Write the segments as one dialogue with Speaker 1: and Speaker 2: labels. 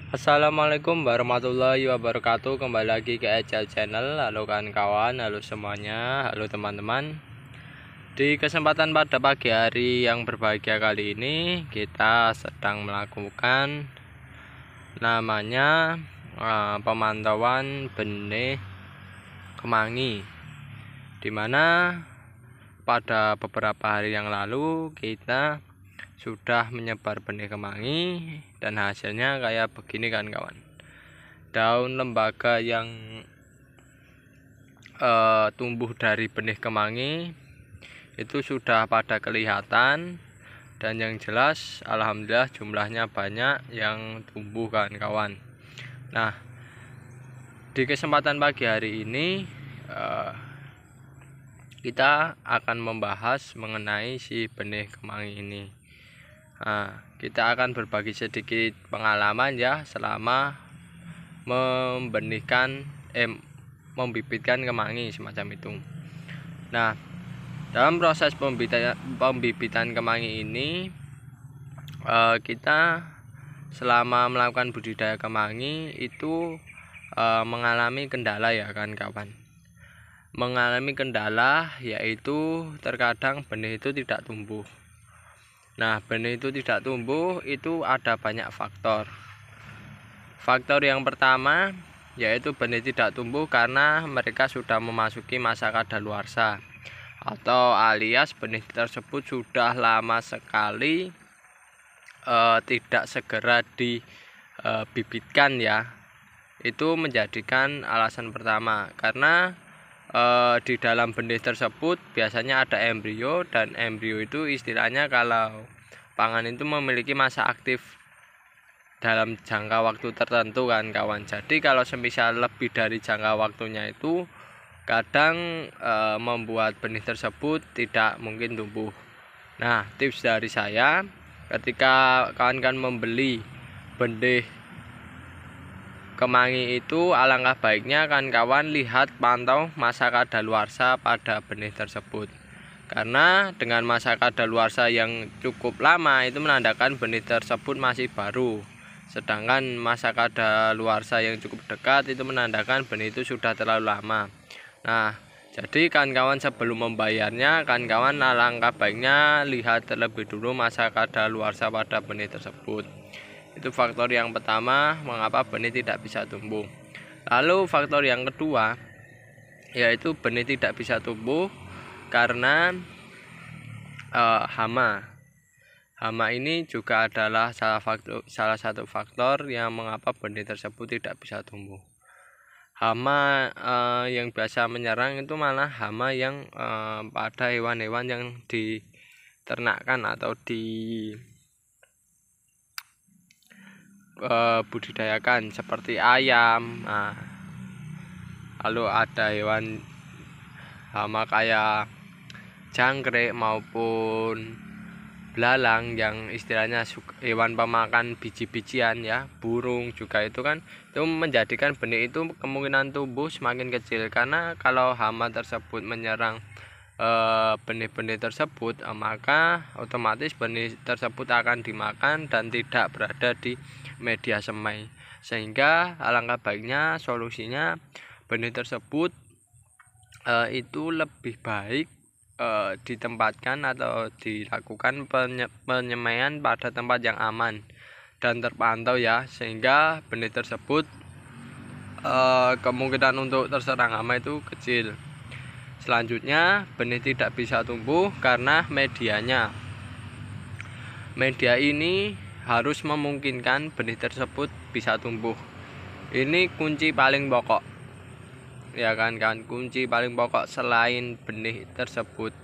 Speaker 1: Assalamualaikum warahmatullahi wabarakatuh. Kembali lagi ke Ejal Channel. Halo kawan-kawan, halo semuanya, halo teman-teman. Di kesempatan pada pagi hari yang berbahagia kali ini, kita sedang melakukan namanya pemantauan benih kemangi, dimana pada beberapa hari yang lalu kita sudah menyebar benih kemangi dan hasilnya kayak begini kan kawan. Daun lembaga yang tumbuh dari benih kemangi itu sudah pada kelihatan, dan yang jelas alhamdulillah jumlahnya banyak yang tumbuh kan kawan. Nah, di kesempatan pagi hari ini kita akan membahas mengenai si benih kemangi ini. Nah, kita akan berbagi sedikit pengalaman ya selama membibitkan kemangi semacam itu. Nah, dalam proses pembibitan kemangi ini kita selama melakukan budidaya kemangi itu mengalami kendala ya kan kawan. Mengalami kendala yaitu terkadang benih itu tidak tumbuh. Nah, benih itu tidak tumbuh itu ada banyak faktor. Faktor yang pertama yaitu benih tidak tumbuh karena mereka sudah memasuki masa kadaluarsa, atau alias benih tersebut sudah lama sekali tidak segera dibibitkan ya. Itu menjadikan alasan pertama, karena di dalam benih tersebut biasanya ada embrio, dan embrio itu istilahnya kalau pangan itu memiliki masa aktif dalam jangka waktu tertentu kan kawan. Jadi kalau semisal lebih dari jangka waktunya itu kadang membuat benih tersebut tidak mungkin tumbuh. Nah, tips dari saya ketika kawan-kawan membeli benih kemangi itu, alangkah baiknya kawan-kawan lihat pantau masa kadaluarsa pada benih tersebut. Karena dengan masa kadaluarsa yang cukup lama itu menandakan benih tersebut masih baru. Sedangkan masa kadaluarsa yang cukup dekat itu menandakan benih itu sudah terlalu lama. Nah, jadi kawan-kawan sebelum membayarnya, kawan-kawan alangkah baiknya lihat terlebih dulu masa kadaluarsa pada benih tersebut. Itu faktor yang pertama mengapa benih tidak bisa tumbuh. Lalu faktor yang kedua yaitu benih tidak bisa tumbuh karena hama. Hama ini juga adalah salah satu faktor yang mengapa benih tersebut tidak bisa tumbuh. Hama yang biasa menyerang itu malah hama yang pada hewan-hewan yang diternakkan atau budidayakan seperti ayam. Nah, lalu ada hewan hama kayak jangkrik maupun belalang yang istilahnya hewan pemakan biji-bijian ya, burung juga itu kan, itu menjadikan benih itu kemungkinan tumbuh semakin kecil. Karena kalau hama tersebut menyerang benih-benih tersebut, maka otomatis benih tersebut akan dimakan dan tidak berada di media semai. Sehingga alangkah baiknya solusinya benih tersebut itu lebih baik ditempatkan atau dilakukan penyemaian pada tempat yang aman dan terpantau ya, sehingga benih tersebut kemungkinan untuk terserang hama itu kecil. Selanjutnya, benih tidak bisa tumbuh karena medianya. Media ini harus memungkinkan benih tersebut bisa tumbuh. Ini kunci paling pokok ya kan, kunci paling pokok. Selain benih tersebut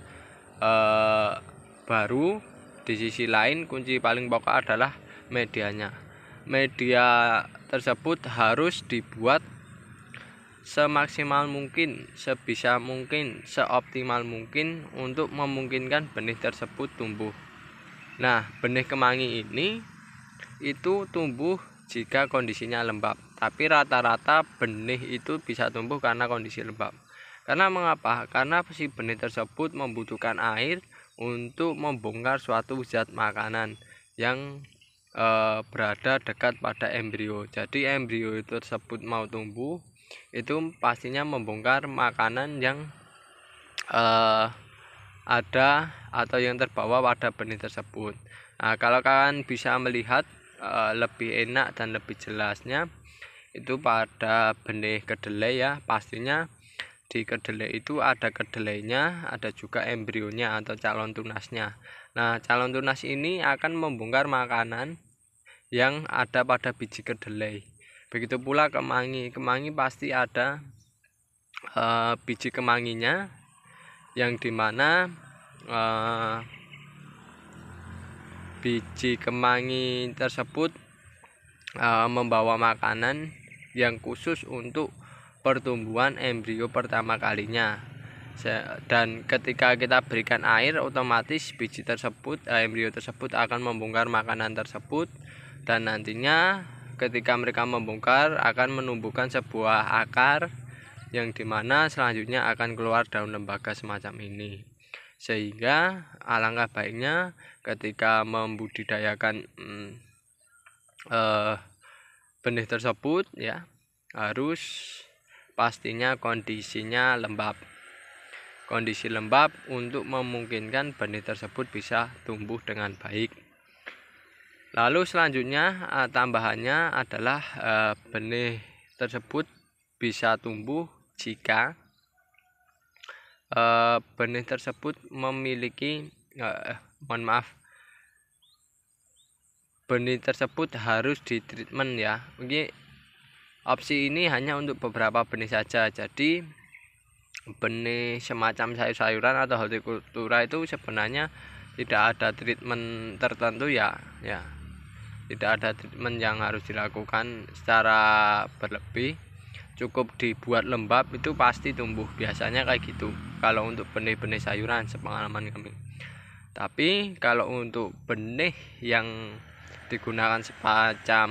Speaker 1: baru, di sisi lain kunci paling pokok adalah medianya. Media tersebut harus dibuat semaksimal mungkin, sebisa mungkin, seoptimal mungkin untuk memungkinkan benih tersebut tumbuh. Nah, benih kemangi ini itu tumbuh jika kondisinya lembab, tapi rata-rata benih itu bisa tumbuh karena kondisi lembab. Karena mengapa? Karena si benih tersebut membutuhkan air untuk membongkar suatu zat makanan yang berada dekat pada embrio. Jadi embrio tersebut mau tumbuh itu pastinya membongkar makanan yang ada atau yang terbawa pada benih tersebut. Nah, kalau kalian bisa melihat lebih enak dan lebih jelasnya itu pada benih kedelai ya, pastinya di kedelai itu ada kedelainya, ada juga embrionya atau calon tunasnya. Nah, calon tunas ini akan membongkar makanan yang ada pada biji kedelai. Begitu pula kemangi. Kemangi pasti ada biji kemanginya, yang dimana biji kemangi tersebut membawa makanan yang khusus untuk pertumbuhan embrio pertama kalinya. Dan ketika kita berikan air, otomatis biji tersebut, embrio tersebut akan membongkar makanan tersebut, dan nantinya ketika mereka membongkar akan menumbuhkan sebuah akar yang dimana selanjutnya akan keluar daun lembaga semacam ini. Sehingga alangkah baiknya ketika membudidayakan benih tersebut ya, harus pastinya kondisinya lembab. Kondisi lembab untuk memungkinkan benih tersebut bisa tumbuh dengan baik. Lalu selanjutnya tambahannya adalah benih tersebut bisa tumbuh jika benih tersebut memiliki benih tersebut harus ditreatment ya. Oke, opsi ini hanya untuk beberapa benih saja. Jadi benih semacam sayur-sayuran atau hortikultura itu sebenarnya tidak ada treatment tertentu ya. Tidak ada treatment yang harus dilakukan secara berlebih. Cukup dibuat lembab itu pasti tumbuh, biasanya kayak gitu kalau untuk benih-benih sayuran sepengalaman kami. Tapi kalau untuk benih yang digunakan semacam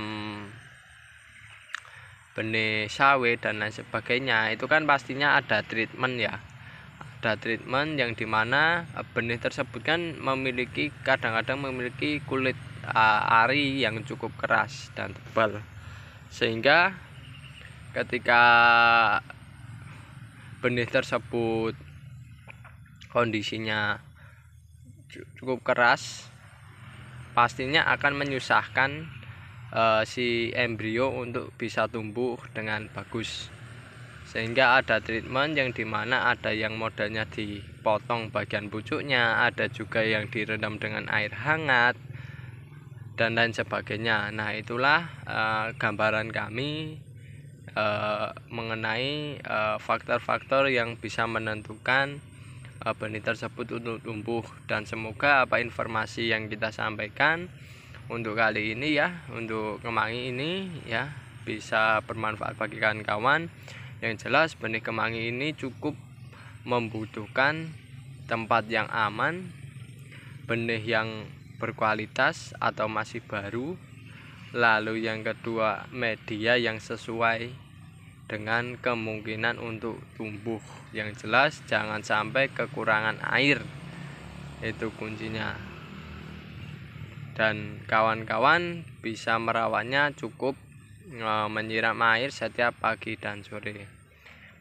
Speaker 1: benih sawit dan lain sebagainya, itu kan pastinya ada treatment ya. Ada treatment yang dimana benih tersebut kan kadang-kadang memiliki kulit ari yang cukup keras dan tebal, sehingga ketika benih tersebut kondisinya cukup keras, pastinya akan menyusahkan si embrio untuk bisa tumbuh dengan bagus. Sehingga ada treatment yang dimana ada yang modelnya dipotong bagian pucuknya, ada juga yang direndam dengan air hangat dan lain sebagainya. Nah, itulah gambaran kami mengenai faktor-faktor yang bisa menentukan benih tersebut untuk tumbuh. Dan semoga apa informasi yang kita sampaikan untuk kali ini ya, untuk kemangi ini ya, bisa bermanfaat bagi kawan-kawan. Yang jelas benih kemangi ini cukup membutuhkan tempat yang aman, benih yang berkualitas atau masih baru, lalu yang kedua media yang sesuai dengan kemungkinan untuk tumbuh. Yang jelas jangan sampai kekurangan air, itu kuncinya. Dan kawan-kawan bisa merawatnya cukup menyiram air setiap pagi dan sore.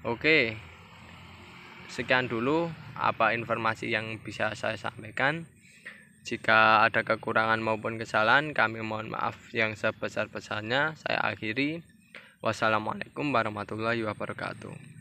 Speaker 1: Oke, sekian dulu apa informasi yang bisa saya sampaikan. Jika ada kekurangan maupun kesalahan, kami mohon maaf yang sebesar-besarnya. Saya akhiri. Wassalamualaikum warahmatullahi wabarakatuh.